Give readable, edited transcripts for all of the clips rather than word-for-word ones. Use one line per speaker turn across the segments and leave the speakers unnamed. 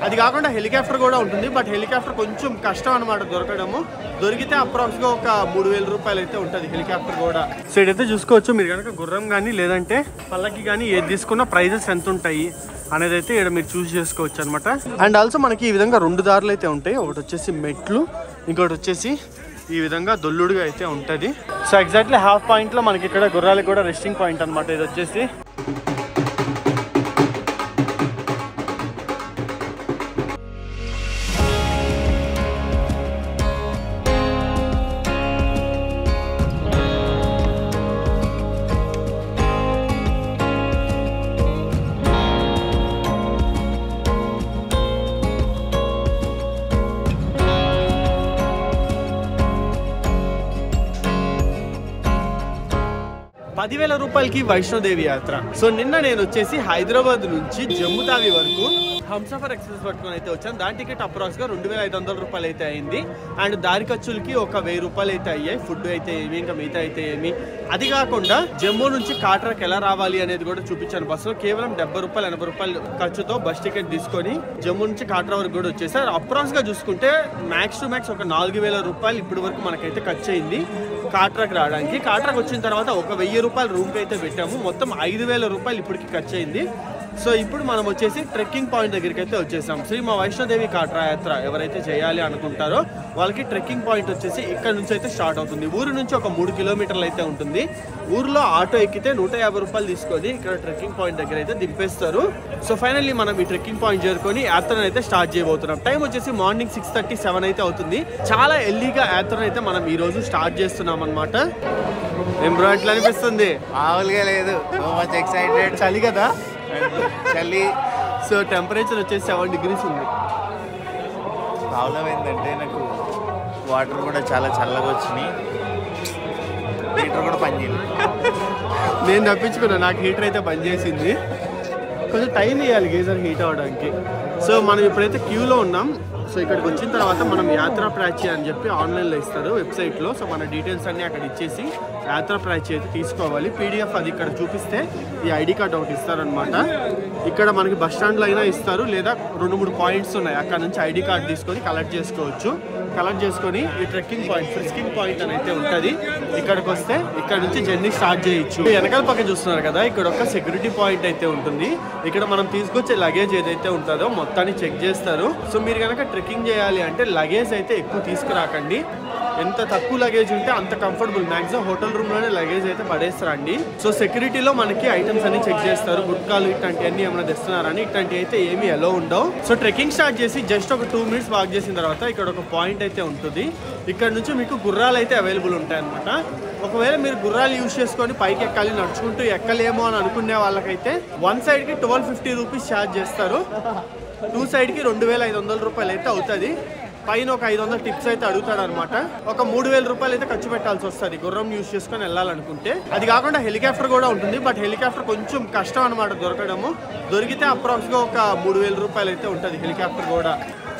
అది కాకుండా హెలికాప్టర్ కూడా ఉంటుంది. బట్ హెలికాప్టర్ కొంచెం కష్టం అనమాట దొరకడము. దొరికితే అప్రాక్స్గా ఒక 3000 రూపాయలు అయితే ఉంటుంది హెలికాప్టర్ కూడా. సో ఇదైతే చూసుకోవచ్చు మీరు కనుక గుర్రం కానీ లేదంటే పల్లకి కానీ ఏది తీసుకున్న ప్రైజెస్ ఎంత ఉంటాయి అనేది అయితే ఇక్కడ మీరు చూస్ చేసుకోవచ్చు అనమాట. అండ్ ఆల్సో మనకి ఈ విధంగా 2 దారులు అయితే ఉంటాయి. ఒకటి వచ్చేసి మెట్లు, ఇంకోటి వచ్చేసి ఈ విధంగా దొల్లుడుగా అయితే ఉంటుంది. సో ఎగ్జాక్ట్లీ హాఫ్ పాయింట్లో మనకి ఇక్కడ గుర్రాలకు కూడా రెస్టింగ్ పాయింట్ అనమాట. ఇది వచ్చేసి ₹10,000 వైష్ణోదేవి యాత్ర. సో నిన్న నేను వచ్చేసి హైదరాబాద్ నుంచి జమ్మూ తావి వరకు హంసఫర్ ఎక్స్ప్రెస్ పట్టుకొని అయితే వచ్చాను. దాని టికెట్ అప్రాక్స్గా ₹2,500 అయితే అయింది. అండ్ దారి ఖర్చులకి ఒక ₹1,000 అయితే అయ్యాయి. ఫుడ్ అయితే ఏమి, ఇంకా మిగతా అయితే ఏమి. అది కాకుండా జమ్మూ నుంచి కాట్రాకి ఎలా రావాలి అనేది కూడా చూపించాను. బస్సులో కేవలం ₹70, ₹80 ఖర్చుతో బస్ టికెట్ తీసుకొని జమ్మూ నుంచి కాట్రా వరకు కూడా వచ్చేసారు. అప్రాక్స్గా చూసుకుంటే మ్యాక్స్ టు మ్యాక్స్ ఒక ₹4,000 ఇప్పటి వరకు మనకైతే ఖర్చు అయింది కాట్రాకి రావడానికి. కాట్రాకి వచ్చిన తర్వాత ఒక ₹1,000 రూమ్కి అయితే పెట్టాము. మొత్తం ₹5,000 ఇప్పటికి ఖర్చు అయింది. సో ఇప్పుడు మనం వచ్చేసి ట్రెక్కింగ్ పాయింట్ దగ్గరికి అయితే వచ్చేసాం. శ్రీ మా వైష్ణోదేవి కాట్రా యాత్ర ఎవరైతే చేయాలి అనుకుంటారో వాళ్ళకి ట్రెక్కింగ్ పాయింట్ వచ్చేసి ఇక్కడ నుంచి అయితే స్టార్ట్ అవుతుంది. ఊరు నుంచి ఒక 3 కిలోమీటర్లు అయితే ఉంటుంది. ఊర్లో ఆటో ఎక్కితే ₹150 తీసుకొని ఇక్కడ ట్రెక్కింగ్ పాయింట్ దగ్గర అయితే దింపేస్తారు. సో ఫైనల్లీ మనం ఈ ట్రెక్కింగ్ పాయింట్ చేరుకొని యాత్రను అయితే స్టార్ట్ చేయబోతున్నాం. టైం వచ్చేసి మార్నింగ్ 6:37 అయితే అవుతుంది. చాలా ఎర్లీగా యాత్రను అయితే మనం ఈ రోజు స్టార్ట్ చేస్తున్నాం అనమాట. ఏం బ్రో ఎట్లా అనిపిస్తుంది?
మామూలుగా లేదు, సో మచ్ ఎక్సైటెడ్.
చలి కదా,
చలి.
సో టెంపరేచర్ వచ్చేసి 7 degrees ఉంది.
ప్రాబ్లం ఏంటంటే నాకు వాటర్ కూడా చాలా చల్లగా వచ్చినాయి, హీటర్ కూడా పనిచేయలేదు.
నేను తప్పించుకున్నా, నాకు హీటర్ అయితే బంద్ చేసింది. కొంచెం టైం ఇవ్వాలి గీజర్ హీట్ అవ్వడానికి. సో మనం ఇప్పుడైతే క్యూలో ఉన్నాం. సో ఇక్కడికి వచ్చిన తర్వాత మనం యాత్రా ప్రాచి అని చెప్పి ఆన్లైన్లో ఇస్తారు వెబ్సైట్లో. సో మన డీటెయిల్స్ అన్నీ అక్కడ ఇచ్చేసి యాత్రా ప్రాచి అయితే తీసుకోవాలి. పీడిఎఫ్ అది ఇక్కడ చూపిస్తే ఈ ఐడి కార్డ్ ఒకటి ఇస్తారనమాట. ఇక్కడ మనకి బస్ స్టాండ్లో అయినా ఇస్తారు, లేదా 2-3 పాయింట్స్ ఉన్నాయి, అక్కడ నుంచి ఐడి కార్డ్ తీసుకొని కలెక్ట్ చేసుకోవచ్చు. కలెక్ట్ చేసుకొని ఈ ట్రెక్కింగ్ పాయింట్, ఫ్రిస్కింగ్ పాయింట్ అని అయితే ఉంటుంది. ఇక్కడికి వస్తే ఇక్కడ నుంచి జర్నీ స్టార్ట్ చేయొచ్చు. వెనకాల పక్కన చూస్తున్నారు కదా, ఇక్కడ ఒక సెక్యూరిటీ పాయింట్ అయితే ఉంటుంది. ఇక్కడ మనం తీసుకొచ్చే లగేజ్ ఏదైతే ఉంటుందో మొత్తాన్ని చెక్ చేస్తారు. సో మీరు కనుక ట్రెక్కింగ్ చేయాలి అంటే లగేజ్ అయితే ఎక్కువ తీసుకురాకండి. ఎంత తక్కువ లగేజ్ ఉంటే అంత కంఫర్టబుల్. మ్యాక్సిమం హోటల్ రూమ్లోనే లగేజ్ అయితే పడేస్తారండి. సో సెక్యూరిటీలో మనకి ఐటమ్స్ అన్ని చెక్ చేస్తారు. గుట్కాలు ఇట్లాంటివన్నీ ఏమైనా తెస్తున్నారని, ఇట్లాంటివి అయితే ఏమీ అలో ఉండవు. సో ట్రెక్కింగ్ స్టార్ట్ చేసి జస్ట్ ఒక 2 minutes వాక్ చేసిన తర్వాత ఇక్కడ ఒక పాయింట్ అయితే ఉంటుంది. ఇక్కడ నుంచి మీకు గుర్రాలు అయితే అవైలబుల్ ఉంటాయి అనమాట. ఒకవేళ మీరు గుర్రాలు యూజ్ చేసుకొని పైకి ఎక్కాలి, నడుచుకుంటూ ఎక్కలేమో అని అనుకునే వాళ్ళకైతే 1 sideకి ₹1,250 ఛార్జ్ చేస్తారు. 2 sideకి ₹2,500 అయితే అవుతుంది. పైన ఒక 500 టిప్స్ అయితే అడుగుతాడు అనమాట. ఒక ₹3,000 అయితే ఖర్చు పెట్టాల్సి వస్తుంది గుర్రం యూజ్ చేసుకొని వెళ్ళాలనుకుంటే. అది కాకుండా హెలికాప్టర్ కూడా ఉంటుంది. బట్ హెలికాప్టర్ కొంచెం కష్టం అనమాట దొరకడము. దొరికితే అప్రాక్స్గా ఒక ₹3,000 అయితే ఉంటుంది హెలికాప్టర్ కూడా.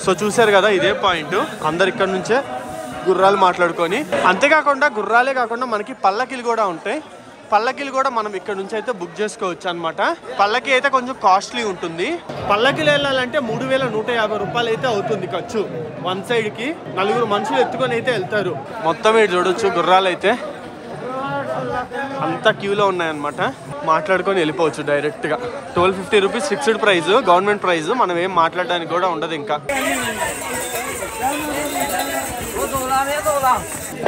సో చూసారు కదా, ఇదే పాయింట్. అందరు ఇక్కడ నుంచే గుర్రాలు మాట్లాడుకొని, అంతేకాకుండా గుర్రాలే కాకుండా మనకి పల్లకిలు కూడా ఉంటాయి. పల్లకిలు కూడా మనం ఇక్కడ నుంచి అయితే బుక్ చేసుకోవచ్చు అనమాట. పల్లకి అయితే కొంచెం కాస్ట్లీ ఉంటుంది. పల్లకిలు వెళ్ళాలంటే ₹3,150 అయితే అవుతుంది ఖర్చు. 1 sideకి 4 మనుషులు ఎత్తుకొని అయితే వెళ్తారు. మొత్తం ఇటు చూడొచ్చు, గుర్రాలు అయితే అంతా క్యూలో ఉన్నాయన్నమాట. మాట్లాడుకొని వెళ్ళిపోవచ్చు డైరెక్ట్గా. ₹1,250 ఫిక్స్డ్ ప్రైస్, గవర్నమెంట్ ప్రైస్. మనం ఏం మాట్లాడడానికి కూడా ఉండదు ఇంకా.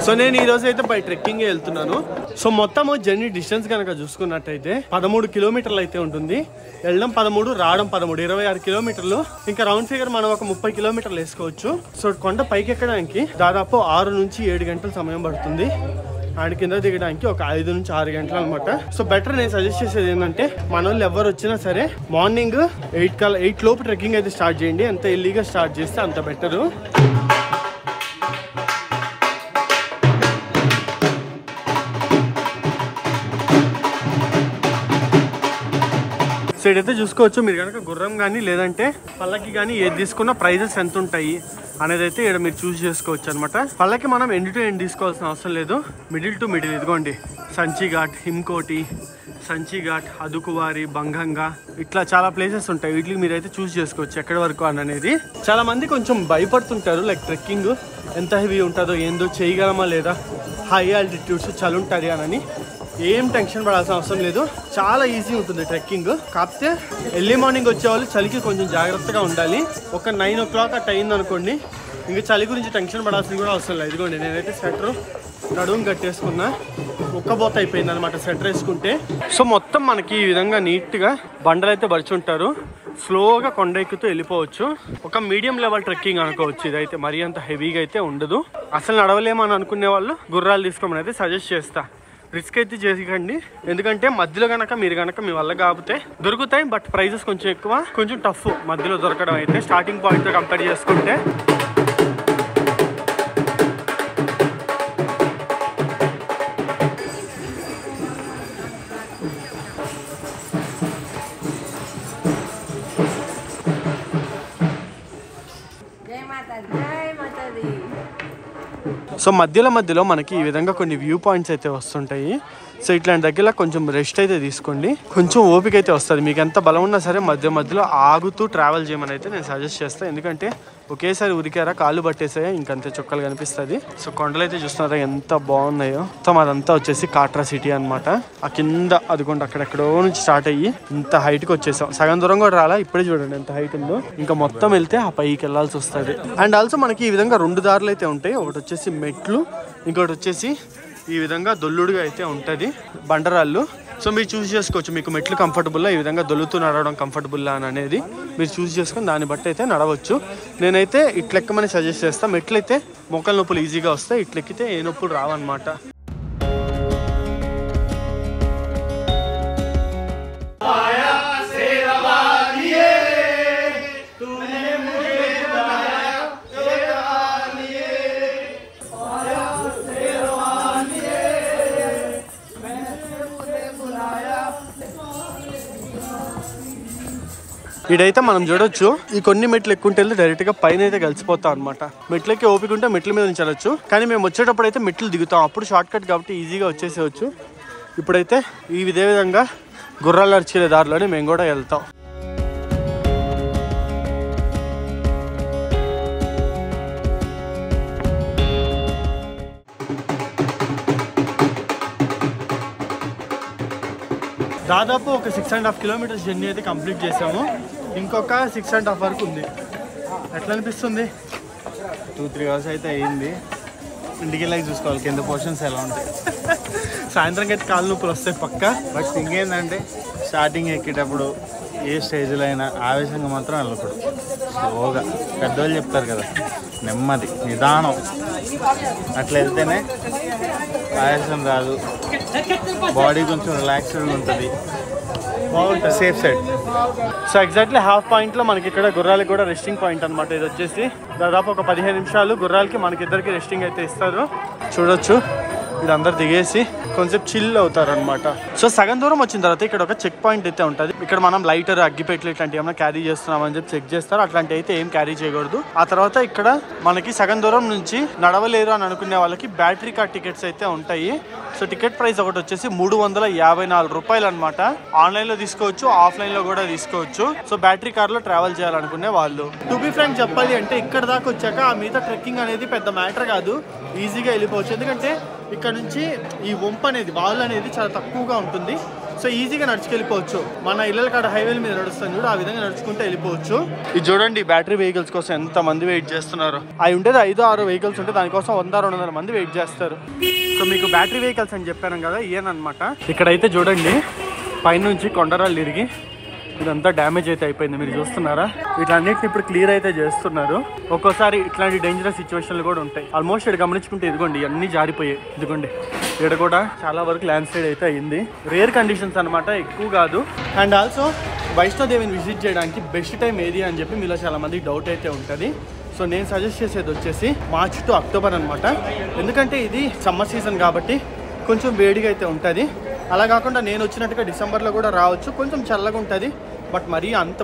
సో నేను ఈ రోజు అయితే బై ట్రెక్కింగ్ వెళ్తున్నాను. సో మొత్తం జర్నీ డిస్టెన్స్ కనుక చూసుకున్నట్టయితే 13 కిలోమీటర్లు అయితే ఉంటుంది. వెళ్ళడం 13, రావడం 13, 26 కిలోమీటర్లు. ఇంకా రౌండ్ ఫిగర్ మనం ఒక 30 కిలోమీటర్లు వేసుకోవచ్చు. సో కొండ పైకి ఎక్కడానికి దాదాపు 6 నుంచి 7 గంటల సమయం పడుతుంది. అండ్ కింద దిగడానికి ఒక 5 నుంచి 6 గంటలు అనమాట. సో బెటర్ నేను సజెస్ట్ చేసేది ఏంటంటే, మన వాళ్ళు ఎవరు వచ్చినా సరే మార్నింగ్ 8 లోపు ట్రెక్కింగ్ అయితే స్టార్ట్ చేయండి. ఎంత ఎర్లీగా స్టార్ట్ చేస్తే అంత బెటరు. సో ఇదైతే చూసుకోవచ్చు మీరు కనుక గుర్రం కానీ లేదంటే పల్లకి కానీ ఏది తీసుకున్న ప్రైజెస్ ఎంత ఉంటాయి అనేది అయితే ఇక్కడ మీరు చూస్ చేసుకోవచ్చు అనమాట. పల్లకి మనం ఎండ్ టు ఎండ్ తీసుకోవాల్సిన అవసరం లేదు, మిడిల్ టు మిడిల్. ఇదిగోండి సంచి ఘాట్, హిమ్కోటి, సంచి ఘాట్, అదుకువారి, బంగంగా ఇట్లా చాలా ప్లేసెస్ ఉంటాయి. వీటికి మీరైతే చూస్ చేసుకోవచ్చు ఎక్కడి వరకు అని అనేది. చాలా మంది కొంచెం భయపడుతుంటారు, లైక్ ట్రెక్కింగ్ ఎంత హెవీ ఉంటుందో ఏందో, చేయగలమా లేదా, హై ఆల్టిట్యూడ్స్ చలి ఉంటుంది అని. ఏం టెన్షన్ పడాల్సిన అవసరం లేదు, చాలా ఈజీ ఉంటుంది ట్రెక్కింగ్. కాకపోతే ఎర్లీ మార్నింగ్ వచ్చేవాళ్ళు చలికి కొంచెం జాగ్రత్తగా ఉండాలి. ఒక 9 o'clock అట్ అయింది అనుకోండి, ఇంకా చలి గురించి టెన్షన్ పడాల్సింది కూడా అవసరం లేదు. ఇదిగోండి నేనైతే స్వెటర్ నడుము కట్టేసుకున్నా, ఉక్కబోత అయిపోయింది అనమాట స్వెటర్ వేసుకుంటే. సో మొత్తం మనకి ఈ విధంగా నీట్గా బండలు అయితే పరుచుంటారు. స్లోగా కొండ ఎక్కుతూ వెళ్ళిపోవచ్చు. ఒక మీడియం లెవెల్ ట్రెక్కింగ్ అనుకోవచ్చు. ఇదైతే మరీ అంత హెవీగా అయితే ఉండదు. అసలు నడవలేమని అనుకునే వాళ్ళు గుర్రాలు తీసుకోమని అయితే సజెస్ట్ చేస్తా. రిస్క్ అయితే చేయకండి, ఎందుకంటే మధ్యలో కనుక మీరు కనుక మీ వల్ల కాకపోతే దొరుకుతాయి, బట్ ప్రైజెస్ కొంచెం ఎక్కువ, కొంచెం టఫ్ మధ్యలో దొరకడం అయితే స్టార్టింగ్ పాయింట్తో కంపేర్ చేసుకుంటే. సో మధ్యలో మనకి ఈ విధంగా కొన్ని వ్యూ పాయింట్స్ అయితే వస్తుంటాయి. సో ఇట్లాంటి దగ్గర కొంచెం రెస్ట్ అయితే తీసుకోండి, కొంచెం ఓపిక అయితే వస్తుంది. మీకు ఎంత బలం ఉన్నా సరే మధ్యలో ఆగుతూ ట్రావెల్ చేయమని అయితే నేను సజెస్ట్ చేస్తాను. ఎందుకంటే ఒకేసారి ఉరికారా కాళ్ళు పట్టేసాయా ఇంకంతే చుక్కలు కనిపిస్తుంది. సో కొండలు అయితే చూస్తున్నారా ఎంత బాగున్నాయో. మొత్తం అదంతా వచ్చేసి కాట్రా సిటీ అనమాట. ఆ కింద అదిగోండి అక్కడెక్కడో నుంచి స్టార్ట్ అయ్యి ఇంత హైట్కి వచ్చేసాం. సగం దూరం కూడా రాలా, ఇప్పుడే చూడండి ఎంత హైట్ ఉందో. ఇంకా మొత్తం వెళ్తే ఆ పైకి వెళ్ళాల్సి వస్తుంది. అండ్ ఆల్సో మనకి ఈ విధంగా 2 దారులు అయితే ఉంటాయి. ఒకటి వచ్చేసి మెట్లు, ఇంకోటి వచ్చేసి ఈ విధంగా దొల్లుడుగా అయితే ఉంటుంది బండరాళ్ళు. సో మీరు చూస్ చేసుకోవచ్చు మీకు మెట్లు కంఫర్టబుల్లా, ఈ విధంగా దొల్లుతూ నడవడం కంఫర్టబుల్లా అని అనేది మీరు చూస్ చేసుకొని దాన్ని బట్టి అయితే నడవచ్చు. నేనైతే ఇట్లెక్కమని సజెస్ట్ చేస్తాను. మెట్లు అయితే మోకాల నొప్పులు ఈజీగా వస్తాయి, ఇట్లెక్కితే ఏ నొప్పులు రావన్నమాట. ఇదైతే మనం చూడొచ్చు, ఈ కొన్ని మెట్లు ఎక్కుంటే డైరెక్ట్ గా పైన అయితే కలిసిపోతాం అనమాట. మెట్లకి ఓపిక ఉంటే మెట్ల మీద నుంచి వెళ్ళొచ్చు, కానీ మేము వచ్చేటప్పుడు అయితే మెట్లు దిగుతాం. అప్పుడు షార్ట్ కట్ కాబట్టి ఈజీగా వచ్చేసేవచ్చు. ఇప్పుడైతే ఇదే విధంగా గుర్రాలు అరిచే దారిలోనే మేము కూడా వెళ్తాం. దాదాపు ఒక 6.5 kilometers జర్నీ అయితే కంప్లీట్ చేసాము. ఇంకొక 6.5 వరకు ఉంది. ఎట్లా అనిపిస్తుంది?
2-3 hours అయితే అయ్యింది. ఇంటికి వెళ్ళి చూసుకోవాలి కింద పోర్షన్స్ ఎలా ఉంటాయి.
సాయంత్రంకి అయితే కాళ్ళు నొప్పులు వస్తాయి పక్క.
బట్ ఇంకేంటంటే స్టార్టింగ్ ఎక్కేటప్పుడు ఏ స్టేజ్లో అయినా ఆవేశంగా మాత్రం వెళ్ళకూడదు. స్లోగా, పెద్దవాళ్ళు చెప్తారు కదా, నెమ్మది నిదానం అట్లా వెళ్తేనే ఆయాసం రాదు, బాడీ కొంచెం రిలాక్స్డ్గా ఉంటుంది, బాగుంటుంది, safe side.
So exactly half పాయింట్లో మనకి ఇక్కడ గుర్రాలకి కూడా రెస్టింగ్ పాయింట్ అనమాట. ఇది వచ్చేసి దాదాపు ఒక 15 నిమిషాలు గుర్రాలకి మనకిద్దరికి రెస్టింగ్ అయితే ఇస్తారు. చూడొచ్చు వీళ్ళందరూ దిగేసి కొంచెం చిల్ అవుతారు అనమాట. సో సగం దూరం వచ్చిన తర్వాత ఇక్కడ ఒక చెక్ పాయింట్ అయితే ఉంటుంది. ఇక్కడ మనం లైటర్, అగ్గిపెట్లు ఇట్లాంటివి ఏమైనా క్యారీ చేస్తున్నామని చెప్పి చెక్ చేస్తారు. అట్లాంటివి అయితే ఏం క్యారీ చేయకూడదు. ఆ తర్వాత ఇక్కడ మనకి సగం దూరం నుంచి నడవలేరు అని అనుకునే వాళ్ళకి బ్యాటరీ కార్ టికెట్స్ అయితే ఉంటాయి. సో టికెట్ ప్రైస్ ఒకటి వచ్చేసి 354 రూపాయలు అనమాట. ఆన్లైన్లో తీసుకోవచ్చు, ఆఫ్లైన్లో కూడా తీసుకోవచ్చు. సో బ్యాటరీ కార్లో ట్రావెల్ చేయాలనుకునే వాళ్ళు. టు బి ఫ్రాంక్ చెప్పాలి అంటే ఇక్కడ దాకా వచ్చాక ఆ మిగతా ట్రెక్కింగ్ అనేది పెద్ద మ్యాటర్ కాదు, ఈజీగా వెళ్ళిపోవచ్చు. ఎందుకంటే ఇక్కడ నుంచి ఈ వంపు అనేది, వాల్ అనేది చాలా తక్కువగా ఉంటుంది. సో ఈజీగా నడుచుకెళ్ళిపోవచ్చు. మన ఇళ్ళ కాడ హైవేల మీద నడుస్తాను చూడు, ఆ విధంగా నడుచుకుంటూ వెళ్ళిపోవచ్చు. ఇది చూడండి బ్యాటరీ వెహికల్స్ కోసం ఎంత మంది వెయిట్ చేస్తున్నారు. అవి ఉండేది 5-6 వెహికల్స్ ఉంటే దానికోసం 100-200 మంది వెయిట్ చేస్తారు. సో మీకు బ్యాటరీ వెహికల్స్ అని చెప్పాను కదా, ఇయేనమాట. ఇక్కడైతే చూడండి పైనుంచి కొండరాళ్ళు తిరిగి ఇదంతా డ్యామేజ్ అయితే అయిపోయింది. మీరు చూస్తున్నారా, వీటన్నిటిని ఇప్పుడు క్లియర్ అయితే చేస్తున్నారు. ఒక్కోసారి ఇట్లాంటి డేంజరస్ సిచ్యువేషన్లు కూడా ఉంటాయి. ఆల్మోస్ట్ ఇక్కడ గమనించుకుంటే ఇదిగోండి అన్ని జారిపోయాయి. ఇదిగోండి ఇక్కడ కూడా చాలా వరకు ల్యాండ్ స్లైడ్ అయితే అయింది. రేర్ కండిషన్స్ అనమాట, ఎక్కువ కాదు. అండ్ ఆల్సో వైష్ణోదేవిని విజిట్ చేయడానికి బెస్ట్ టైం ఏది అని చెప్పి మీలో చాలా మందికి డౌట్ అయితే ఉంటుంది. సో నేను సజెస్ట్ చేసేది వచ్చేసి మార్చ్ టు అక్టోబర్ అనమాట. ఎందుకంటే ఇది సమ్మర్ సీజన్ కాబట్టి కొంచెం వేడిగా అయితే ఉంటుంది. అలా కాకుండా నేను వచ్చినట్టుగా డిసెంబర్లో కూడా రావచ్చు, కొంచెం చల్లగా ఉంటుంది. బట్ మరీ అంత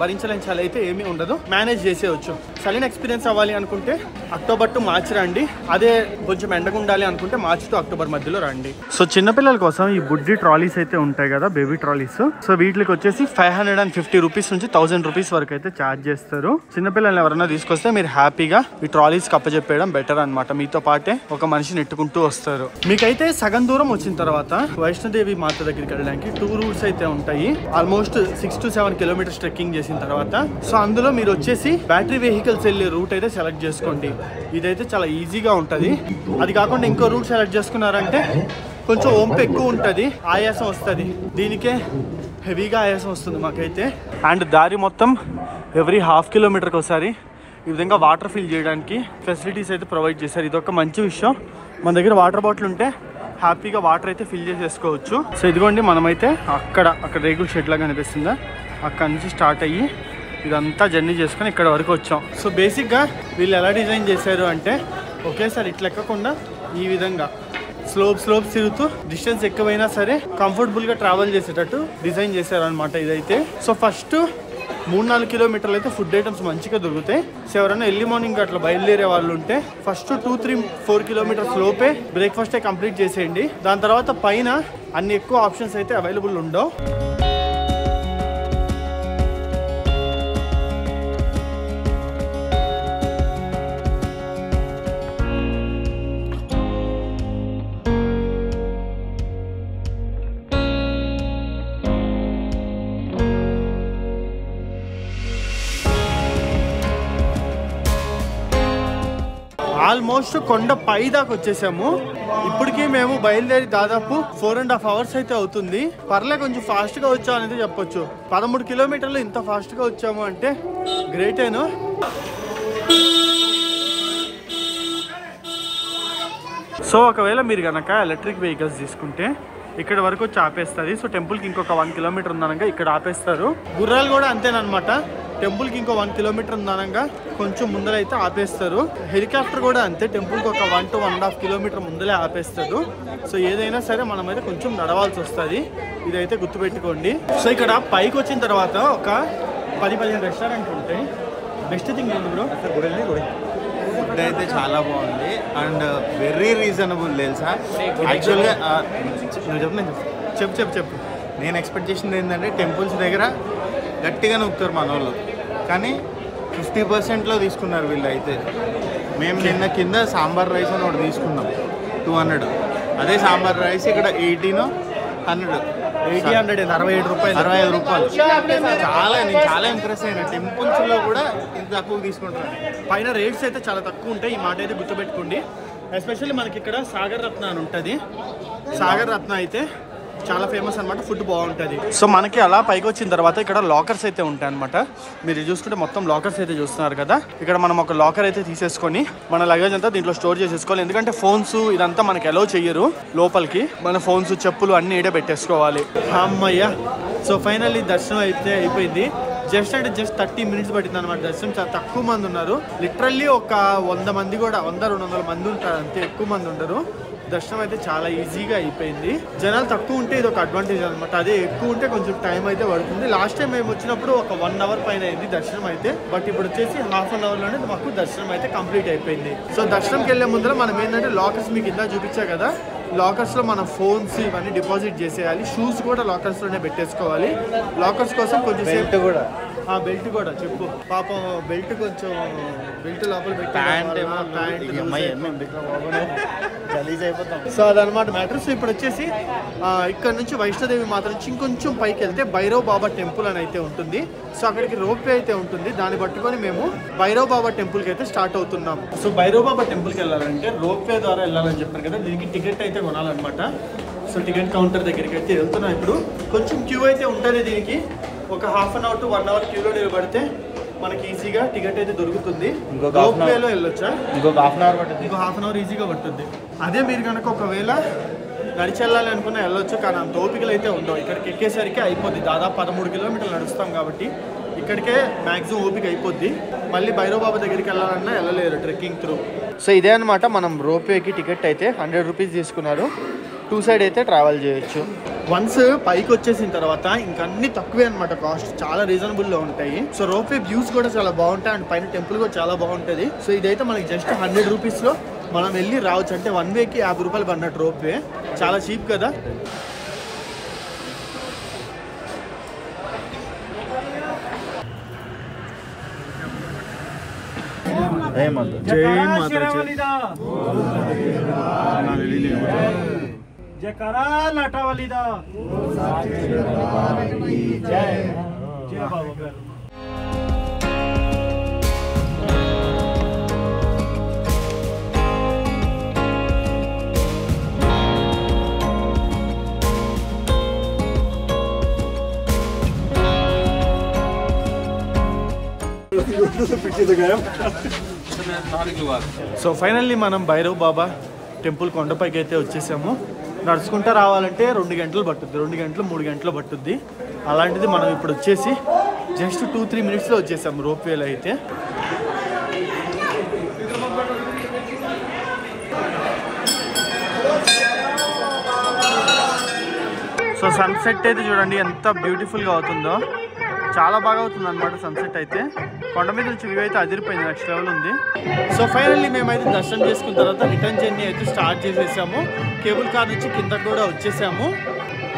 భరించలేని చలి అయితే ఏమీ ఉండదు, మేనేజ్ చేసేయచ్చు. చలిని ఎక్స్పీరియన్స్ అవ్వాలి అనుకుంటే అక్టోబర్ టు మార్చ్ రండి, అదే కొంచెం ఎండగా ఉండాలి అనుకుంటే మార్చ్ టు అక్టోబర్ మధ్యలో రండి. సో చిన్నపిల్లల కోసం ఈ బుడ్డి ట్రాలీస్ అయితే ఉంటాయి కదా, బేబీ ట్రాలీస్. సో వీటికి వచ్చేసి 550 రూపీస్ నుంచి 1000 రూపీస్ వరకు అయితే ఛార్జ్ చేస్తారు. చిన్నపిల్లల్ని ఎవరైనా తీసుకొస్తే మీరు హ్యాపీగా ఈ ట్రాలీస్ కప్పచెప్పేయడం బెటర్ అనమాట. మీతో పాటే ఒక మనిషిని నెట్టుకుంటూ వస్తారు. మీకైతే సగం దూరం వచ్చిన తర్వాత వైష్ణోదేవి మాత దగ్గరికి వెళ్ళడానికి 2 రూట్స్ అయితే ఉంటాయి. ఆల్మోస్ట్ 6 to 7 కిలోమీటర్స్ ట్రెక్కింగ్ చేసిన తర్వాత సో అందులో మీరు వచ్చేసి బ్యాటరీ వెహికల్స్ వెళ్ళే రూట్ అయితే సెలెక్ట్ చేసుకోండి. ఇదైతే చాలా ఈజీగా ఉంటుంది. అది కాకుండా ఇంకో రూట్ సెలెక్ట్ చేసుకున్నారంటే కొంచెం వంపు ఎక్కువ ఉంటుంది, ఆయాసం వస్తుంది. దీనికే హెవీగా ఆయాసం వస్తుంది మాకైతే. అండ్ దారి మొత్తం ఎవ్రీ ½ కిలోమీటర్కి ఒకసారి ఈ విధంగా వాటర్ ఫిల్ చేయడానికి ఫెసిలిటీస్ అయితే ప్రొవైడ్ చేశారు. ఇదొక మంచి విషయం. మన దగ్గర వాటర్ బాటిల్ ఉంటే హ్యాపీగా వాటర్ అయితే ఫిల్ చేసేసుకోవచ్చు. సో ఇదిగోండి మనమైతే అక్కడ రేకుల షెడ్ లాగా కనిపిస్తుందా, అక్కడ నుంచి స్టార్ట్ అయ్యి ఇదంతా జర్నీ చేసుకొని ఇక్కడ వరకు వచ్చాం. సో బేసిక్గా వీళ్ళు ఎలా డిజైన్ చేశారు అంటే ఒకేసారి ఇట్లా ఎక్కకుండా ఈ విధంగా స్లోప్స్ తిరుగుతూ డిస్టెన్స్ ఎక్కువైనా సరే కంఫర్టబుల్గా ట్రావెల్ చేసేటట్టు డిజైన్ చేశారు అనమాట ఇదైతే. సో ఫస్ట్ 3-4 కిలోమీటర్లు అయితే ఫుడ్ ఐటమ్స్ మంచిగా దొరుకుతాయి. సో ఎవరైనా ఎర్లీ మార్నింగ్ అట్లా బయలుదేరే వాళ్ళు ఉంటే ఫస్ట్ 2-3-4 కిలోమీటర్స్ లోపే బ్రేక్ఫాస్టే కంప్లీట్ చేసేయండి. దాని తర్వాత పైన అన్ని ఎక్కువ ఆప్షన్స్ అయితే అవైలబుల్ ఉండవు. ఆల్మోస్ట్ కొండ పై దాకా వచ్చేసాము. ఇప్పటికీ మేము బయలుదేరి దాదాపు 4.5 hours అయితే అవుతుంది. పర్లే కొంచెం ఫాస్ట్గా వచ్చాము అనేది చెప్పొచ్చు. 13 కిలోమీటర్లు ఇంత ఫాస్ట్గా వచ్చాము అంటే గ్రేటేను. సో ఒకవేళ మీరు కనుక ఎలక్ట్రిక్ వెహికల్స్ తీసుకుంటే ఇక్కడ వరకు వచ్చి ఆపేస్తుంది. సో టెంపుల్కి ఇంకొక 1 కిలోమీటర్ ఉందనగా ఇక్కడ ఆపేస్తారు. గుర్రాలు కూడా అంతేనమాట. టెంపుల్కి ఇంకో 1 కిలోమీటర్ ఉందనగా కొంచెం ముందరైతే ఆపేస్తారు. హెలికాప్టర్ కూడా అంతే, టెంపుల్కి ఒక 1 to 1.5 కిలోమీటర్ ముందలే ఆపేస్తాడు. సో ఏదైనా సరే మనమైతే కొంచెం నడవాల్సి వస్తుంది, ఇదైతే గుర్తుపెట్టుకోండి. సో ఇక్కడ పైకి వచ్చిన తర్వాత ఒక 10-15 రెస్టారెంట్ ఉంటాయి. బెస్ట్ థింగ్ ఏంటి బ్రో,
ఫుడ్ అయితే చాలా బాగుంది అండ్ వెరీ రీజనబుల్ తెలుసా. యాక్చువల్గా చెప్పు నేను ఎక్స్పెక్ట్ చేసింది ఏంటంటే టెంపుల్స్ దగ్గర గట్టిగా నొక్కుతారు మన వాళ్ళు, కానీ 50%లో తీసుకున్నారు వీళ్ళు అయితే. మేము నిన్న కింద సాంబార్ రైస్ అని ఒకటి తీసుకున్నాం 200. అదే సాంబార్ రైస్ ఇక్కడ 80-100 65 రూపాయలు. నేను చాలా ఇంప్రెస్ అయినా. టెంపుల్స్లో కూడా ఇంత తక్కువ తీసుకుంటారు.
పైన రేట్స్ అయితే చాలా తక్కువ ఉంటాయి, ఈ మాట అయితే గుర్తుపెట్టుకోండి. ఎస్పెషల్లీ మనకి ఇక్కడ సాగర్ రత్న అని ఉంటుంది. సాగర్ రత్న అయితే చాలా ఫేమస్ అనమాట, ఫుడ్ బాగుంటుంది. సో మనకి అలా పైకి వచ్చిన తర్వాత ఇక్కడ లాకర్స్ అయితే ఉంటాయి అనమాట. మీరు చూసుకుంటే మొత్తం లాకర్స్ అయితే చూస్తున్నారు కదా. ఇక్కడ మనం ఒక లాకర్ అయితే తీసేసుకొని మన లగేజ్ అంతా దీంట్లో స్టోర్ చేసేసుకోవాలి. ఎందుకంటే ఫోన్స్ ఇదంతా మనకి అలౌ చెయ్యరు లోపలికి. మన ఫోన్స్, చెప్పులు అన్నీ ఈడే పెట్టేసుకోవాలి. అమ్మయ్య. సో ఫైనల్లీ దర్శనం అయితే అయిపోయింది. జస్ట్ 30 minutes పట్టింది అనమాట దర్శనం. చాలా తక్కువ మంది ఉన్నారు. లిటరల్లీ ఒక 100 మంది కూడా 100-200 మంది ఉంటారు అంతే, ఎక్కువ మంది ఉండరు. దర్శనం అయితే చాలా ఈజీగా అయిపోయింది. జనాలు తక్కువ ఉంటే ఇది ఒక అడ్వాంటేజ్ అనమాట. అదే ఎక్కువ ఉంటే కొంచెం టైం అయితే పడుతుంది. లాస్ట్ టైం మేము వచ్చినప్పుడు ఒక 1 hour పైన అయింది దర్శనం అయితే. బట్ ఇప్పుడు వచ్చేసి ½ an hourలోనే మాకు దర్శనం అయితే కంప్లీట్ అయిపోయింది. సో దర్శనంకి వెళ్ళే ముందర మనం ఏంటంటే లాకర్స్ మీకు ఇందా చూపించా కదా, లాకర్స్లో మన ఫోన్స్ ఇవన్నీ డిపాజిట్ చేసేయాలి. షూస్ కూడా లాకర్స్లోనే పెట్టేసుకోవాలి. లాకర్స్ కోసం కొంచెం సేఫ్టీ కూడా బెల్ట్ కూడా చెప్పు పాపం. బెల్ట్ కొంచెం బెల్ట్ లోపల సో అదనమాట మ్యాటర్. సో ఇప్పుడు వచ్చేసి ఇక్కడ నుంచి వైష్ణోదేవి మాత నుంచి ఇంకొంచెం పైకి వెళ్తే భైరవ్ బాబా టెంపుల్ అని అయితే ఉంటుంది. సో అక్కడికి రోప్ వే అయితే ఉంటుంది. దాన్ని పట్టుకొని మేము భైరవ్ బాబా టెంపుల్కి అయితే స్టార్ట్ అవుతున్నాం. సో భైరవ్ బాబా టెంపుల్కి వెళ్ళాలంటే రోప్ వే ద్వారా వెళ్ళాలని చెప్పారు కదా, దీనికి టికెట్ అయితే కొనాలన్నమాట. సో టికెట్ కౌంటర్ దగ్గరికి అయితే వెళ్తున్నాం. ఇప్పుడు కొంచెం క్యూ అయితే ఉంటుంది దీనికి. ఒక ½ an hour to 1 hour క్యూలో నిలబడితే మనకి ఈజీగా టికెట్ అయితే దొరుకుతుంది. రోప్ వేలో వెళ్ళొచ్చా, ఇంకొక ½ an hour ఈజీగా పడుతుంది. అదే మీరు కనుక ఒకవేళ నడిచి వెళ్ళాలి అనుకున్నా వెళ్ళొచ్చు, కానీ అంత ఓపికలు అయితే ఉండవు. ఇక్కడికి ఎక్కేసరికి అయిపోద్ది. దాదాపు 13 కిలోమీటర్లు నడుస్తాం కాబట్టి ఇక్కడికే మ్యాక్సిమం ఓపిక అయిపోద్ది. మళ్ళీ భైరవ్ బాబా దగ్గరికి వెళ్ళాలన్నా వెళ్ళలేరు ట్రెక్కింగ్ త్రూ. సో ఇదే అనమాట, మనం రోప్ వేకి టికెట్ అయితే 100 రూపీస్ తీసుకున్నారు. 2 సైడ్ అయితే ట్రావెల్ చేయొచ్చు. వన్స్ పైకి వచ్చేసిన తర్వాత ఇంకా అన్ని తక్కువే అనమాట, కాస్ట్ చాలా రీజనబుల్లో ఉంటాయి. సో రోప్వే వ్యూస్ కూడా చాలా బాగుంటాయి అండ్ పైన టెంపుల్ కూడా చాలా బాగుంటుంది. సో ఇదైతే మనకి జస్ట్ 100 రూపీస్లో మనం వెళ్ళి రావచ్చు. అంటే 1 వేకి 50 రూపాయలు పడినట్టు రోప్వే, చాలా చీప్ కదా.
జై మాతా
जयकारा लाटा वाली दा जय जय बाबा.
సో ఫైనల్లీ మనం భైరవ్ బాబా టెంపుల్ కొండపైకి అయితే వచ్చేసాము. నడుచుకుంటూ రావాలంటే 2 గంటలు పట్టుద్ది, 2 గంటలు 3 గంటలు పట్టుద్ది. అలాంటిది మనం ఇప్పుడు వచ్చేసి జస్ట్ 2-3 మినిట్స్లో వచ్చేసాము రోప్వేలో అయితే. సో సన్సెట్ అయితే చూడండి ఎంత బ్యూటిఫుల్గా అవుతుందో, చాలా బాగా అవుతుంది అనమాట సన్సెట్ అయితే. కొండ మీద నుంచి వ్యూ అయితే అదిరిపోయింది, నెక్స్ట్ లెవెల్ ఉంది. సో ఫైనల్లీ మేమైతే దర్శనం చేసుకున్న తర్వాత రిటర్న్ జర్నీ అయితే స్టార్ట్ చేసేసాము. కేబుల్ కార్ నుంచి కిందకు కూడా వచ్చేసాము.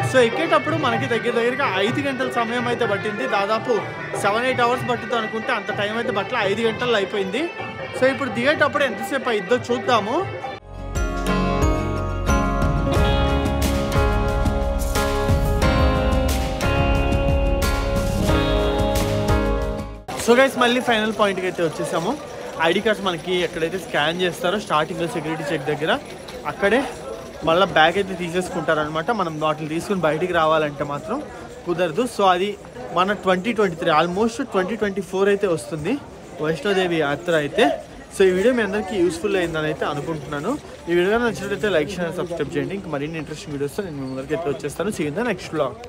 సో ఎక్కేటప్పుడు మనకి దగ్గరగా 5 గంటల సమయం అయితే పట్టింది. దాదాపు 7-8 అవర్స్ పట్టింది అనుకుంటే, అంత టైం అయితే పట్ల 5 గంటల్లో అయిపోయింది. సో ఇప్పుడు దిగేటప్పుడు ఎంతసేపు అయిద్దో చూద్దాము. సో గైస్ మళ్ళీ ఫైనల్ పాయింట్కి అయితే వచ్చేసాము. ఐడి కార్డ్స్ మనకి ఎక్కడైతే స్కాన్ చేస్తారో స్టార్టింగ్లో సెక్యూరిటీ చెక్ దగ్గర, అక్కడే మళ్ళీ బ్యాగ్ అయితే తీసేసుకుంటారనమాట. మనం వాటిని తీసుకుని బయటికి రావాలంటే మాత్రం కుదరదు. సో అది మన 2023 ఆల్మోస్ట్ 2024 అయితే వస్తుంది వైష్ణోదేవి యాత్ర అయితే. సో ఈ వీడియో మీ అందరికీ యూస్ఫుల్ అయిందని అయితే అనుకుంటున్నాను. ఈ వీడియో నచ్చినట్లయితే లైక్ షేర్ సబ్స్క్రైబ్ చేయండి. ఇంకా మరిన్ని ఇంట్రెస్టింగ్ వీడియోస్తో నేను మీ ముందరికి అయితే వచ్చేస్తాను. See you in the next vlog.